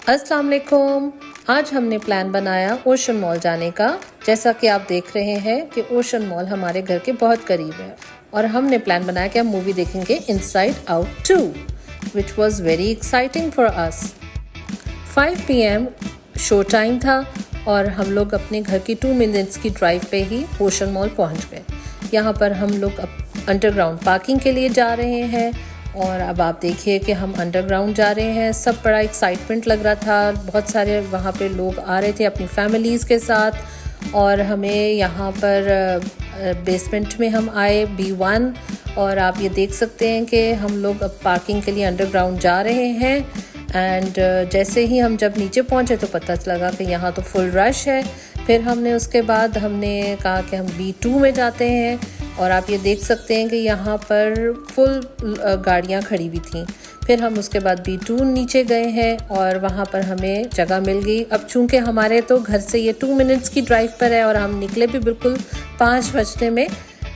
अस्सलाम वालेकुम। आज हमने प्लान बनाया ओशन मॉल जाने का। जैसा कि आप देख रहे हैं कि ओशन मॉल हमारे घर के बहुत करीब है और हमने प्लान बनाया कि हम मूवी देखेंगे inside out 2 which was very exciting for us. 5 PM show time था और हम लोग अपने घर की 2 मिनट्स की ड्राइव पे ही ओशन मॉल पहुंच गए। यहाँ पर हम लोग अंडरग्राउंड पार्किंग के लिए जा रहे हैं और अब आप देखिए कि हम अंडरग्राउंड जा रहे हैं। सब बड़ा एक्साइटमेंट लग रहा था, बहुत सारे वहाँ पे लोग आ रहे थे अपनी फैमिलीज़ के साथ और हमें यहाँ पर बेसमेंट में हम आए B1 और आप ये देख सकते हैं कि हम लोग अब पार्किंग के लिए अंडरग्राउंड जा रहे हैं। एंड जैसे ही हम जब नीचे पहुँचे तो पता लगा कि यहाँ तो फुल रश है। फिर हमने उसके बाद हमने कहा कि हम B2 में जाते हैं और आप ये देख सकते हैं कि यहाँ पर फुल गाड़ियाँ खड़ी हुई थी। फिर हम उसके बाद B2 नीचे गए हैं और वहाँ पर हमें जगह मिल गई। अब चूँकि हमारे तो घर से ये 2 मिनट्स की ड्राइव पर है और हम निकले भी बिल्कुल 5 बजने में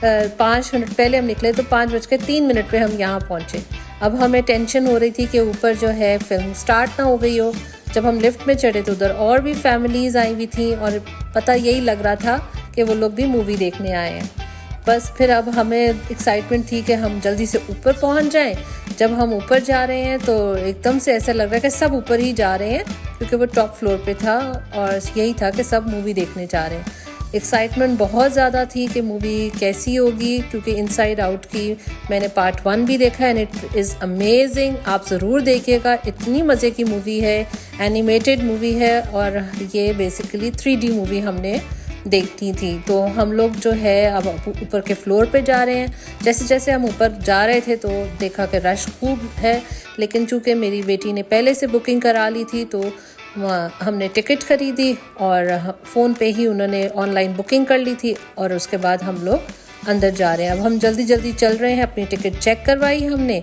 5 मिनट पहले हम निकले तो 5:03 पे हम यहाँ पहुँचे। अब हमें टेंशन हो रही थी कि ऊपर जो है फिल्म स्टार्ट ना हो गई हो। जब हम लिफ्ट में चढ़े तो उधर और भी फैमिलीज़ आई हुई थी और पता यही लग रहा था कि वो लोग भी मूवी देखने आए हैं। बस फिर अब हमें एक्साइटमेंट थी कि हम जल्दी से ऊपर पहुंच जाएं। जब हम ऊपर जा रहे हैं तो एकदम से ऐसा लग रहा है कि सब ऊपर ही जा रहे हैं क्योंकि वो टॉप फ्लोर पे था और यही था कि सब मूवी देखने जा रहे हैं। एक्साइटमेंट बहुत ज़्यादा थी कि मूवी कैसी होगी क्योंकि इनसाइड आउट की मैंने पार्ट 1 भी देखा है एंड इट इज़ अमेजिंग। आप ज़रूर देखिएगा, इतनी मज़े की मूवी है, एनिमेटेड मूवी है और ये बेसिकली 3D मूवी हमने देखती थी। तो हम लोग जो है अब ऊपर के फ्लोर पे जा रहे हैं। जैसे जैसे हम ऊपर जा रहे थे तो देखा कि रश खूब है, लेकिन चूँकि मेरी बेटी ने पहले से बुकिंग करा ली थी तो हमने टिकट खरीदी और फ़ोन पे ही उन्होंने ऑनलाइन बुकिंग कर ली थी और उसके बाद हम लोग अंदर जा रहे हैं। अब हम जल्दी जल्दी चल रहे हैं, अपनी टिकट चेक करवाई हमने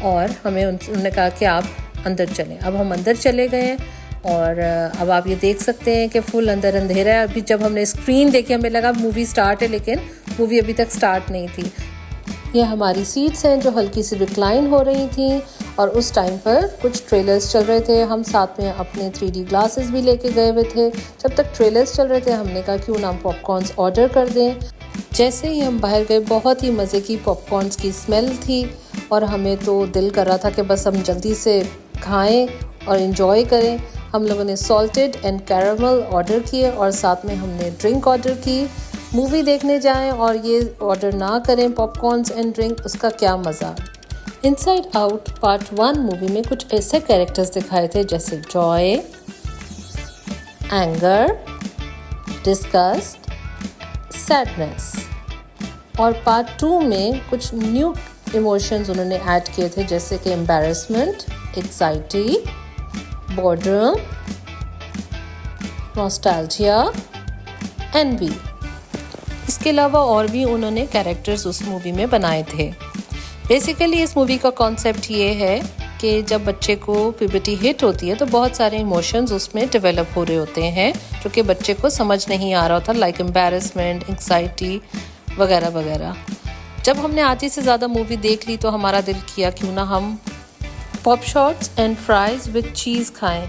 और हमें उन्होंने कहा कि आप अंदर चलें। अब हम अंदर चले गए हैं और अब आप ये देख सकते हैं कि फुल अंदर अंधेरा है। अभी जब हमने स्क्रीन देखी हमें लगा मूवी स्टार्ट है, लेकिन मूवी अभी तक स्टार्ट नहीं थी। ये हमारी सीट्स हैं जो हल्की सी रिक्लाइन हो रही थी और उस टाइम पर कुछ ट्रेलर्स चल रहे थे। हम साथ में अपने 3D ग्लासेस भी लेके गए हुए थे। जब तक ट्रेलर्स चल रहे थे हमने कहा क्यों ना हम पॉपकॉर्न्स ऑर्डर कर दें। जैसे ही हम बाहर गए बहुत ही मज़े की पॉपकॉर्न्स की स्मेल थी और हमें तो दिल कर रहा था कि बस हम जल्दी से खाएँ और इन्जॉय करें। हम लोगों ने सॉल्टेड एंड कैरामल ऑर्डर किए और साथ में हमने ड्रिंक ऑर्डर की। मूवी देखने जाएं और ये ऑर्डर ना करें पॉपकॉर्न्स एंड ड्रिंक, उसका क्या मज़ा। इनसाइड आउट पार्ट 1 मूवी में कुछ ऐसे कैरेक्टर्स दिखाए थे जैसे जॉय, एंगर, डिस्गस्ट, सैडनेस और पार्ट 2 में कुछ न्यू इमोशंस उन्होंने ऐड किए थे जैसे कि embarrassment, anxiety, boredom, nostalgia, envy. इसके अलावा और भी उन्होंने कैरेक्टर्स उस मूवी में बनाए थे। बेसिकली इस मूवी का कॉन्सेप्ट ये है कि जब बच्चे को प्यूबर्टी हिट होती है तो बहुत सारे इमोशंस उसमें डेवलप हो रहे होते हैं जो कि बच्चे को समझ नहीं आ रहा होता, लाइक एम्बैरेसमेंट, एंग्जाइटी वगैरह वगैरह। जब हमने आधी से ज़्यादा मूवी देख ली तो हमारा दिल किया क्यों ना हम pop shots and fries with चीज़ खाएं।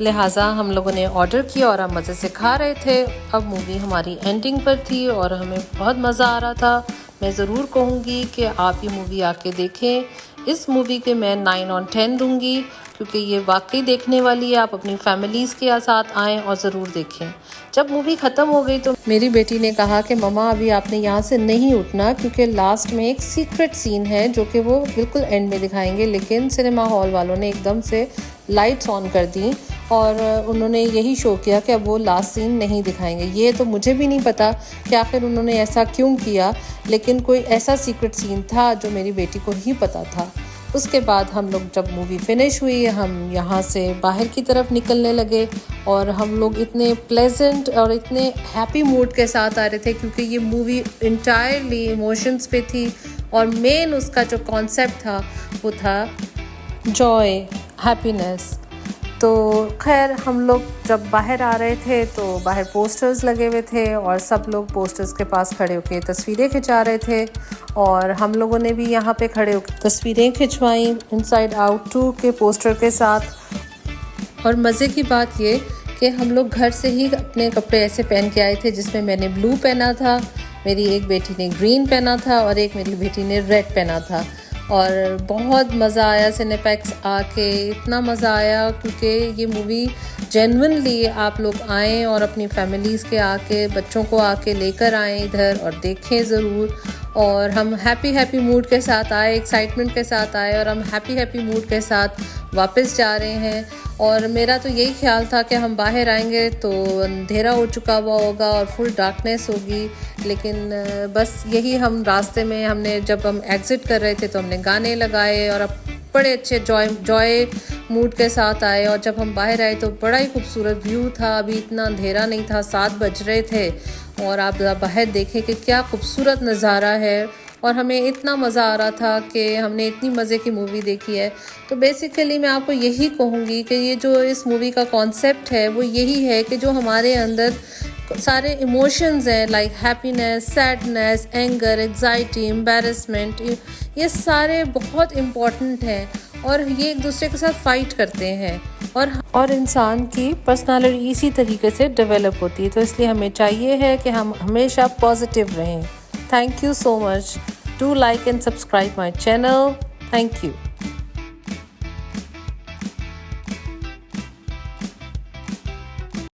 लिहाजा हम लोगों ने ऑर्डर किया और हम मज़े से खा रहे थे। अब मूवी हमारी एंडिंग पर थी और हमें बहुत मज़ा आ रहा था। मैं ज़रूर कहूँगी कि आप ये मूवी आके देखें। इस मूवी के मैं 9/10 दूँगी क्योंकि ये वाकई देखने वाली है। आप अपनी फैमिलीज़ के साथ आएँ और ज़रूर देखें। जब मूवी ख़त्म हो गई तो मेरी बेटी ने कहा कि मम्मा अभी आपने यहाँ से नहीं उठना क्योंकि लास्ट में एक सीक्रेट सीन है जो कि वो बिल्कुल एंड में दिखाएंगे। लेकिन सिनेमा हॉल वालों ने एकदम से लाइट्स ऑन कर दी और उन्होंने यही शो किया कि अब वो लास्ट सीन नहीं दिखाएंगे। ये तो मुझे भी नहीं पता कि आखिर उन्होंने ऐसा क्यों किया, लेकिन कोई ऐसा सीक्रेट सीन था जो मेरी बेटी को ही पता था। उसके बाद हम लोग जब मूवी फिनिश हुई हम यहाँ से बाहर की तरफ निकलने लगे और हम लोग इतने प्लेजेंट और इतने हैप्पी मूड के साथ आ रहे थे क्योंकि ये मूवी इंटायरली इमोशंस पे थी और मेन उसका जो कॉन्सेप्ट था वो था जॉय, हैप्पीनेस। तो खैर हम लोग जब बाहर आ रहे थे तो बाहर पोस्टर्स लगे हुए थे और सब लोग पोस्टर्स के पास खड़े होकर तस्वीरें खिंचा रहे थे और हम लोगों ने भी यहाँ पे खड़े होकर तस्वीरें खिंचवाई इनसाइड आउट 2 के पोस्टर के साथ। और मज़े की बात ये कि हम लोग घर से ही अपने कपड़े ऐसे पहन के आए थे, जिसमें मैंने ब्लू पहना था, मेरी एक बेटी ने ग्रीन पहना था और एक मेरी बेटी ने रेड पहना था। और बहुत मज़ा आया सिनेपैक्स आके, इतना मज़ा आया क्योंकि ये मूवी जेन्युइनली आप लोग आएँ और अपनी फैमिलीज़ के आके, बच्चों को आके लेकर आएँ इधर और देखें ज़रूर। और हम हैप्पी मूड के साथ आए, एक्साइटमेंट के साथ आए और हम हैप्पी मूड के साथ वापस जा रहे हैं। और मेरा तो यही ख्याल था कि हम बाहर आएंगे तो अंधेरा हो चुका हुआ होगा और फुल डार्कनेस होगी, लेकिन बस यही हम रास्ते में हमने जब हम एग्ज़िट कर रहे थे तो हमने गाने लगाए और अब बड़े अच्छे जॉय मूड के साथ आए। और जब हम बाहर आए तो बड़ा ही खूबसूरत व्यू था, अभी इतना अंधेरा नहीं था, 7 बज रहे थे और आप बाहर देखें कि क्या खूबसूरत नज़ारा है। और हमें इतना मज़ा आ रहा था कि हमने इतनी मज़े की मूवी देखी है। तो बेसिकली मैं आपको यही कहूँगी कि ये जो इस मूवी का कॉन्सेप्ट है वो यही है कि जो हमारे अंदर सारे इमोशंस हैं, like happiness, sadness, anger, anxiety, embarrassment, ये सारे बहुत इम्पॉर्टेंट हैं और ये एक दूसरे के साथ फाइट करते हैं और इंसान की पर्सनालिटी इसी तरीके से डेवलप होती है। तो इसलिए हमें चाहिए है कि हम हमेशा पॉजिटिव रहें। Thank you so much. Do like and subscribe my channel. Thank you.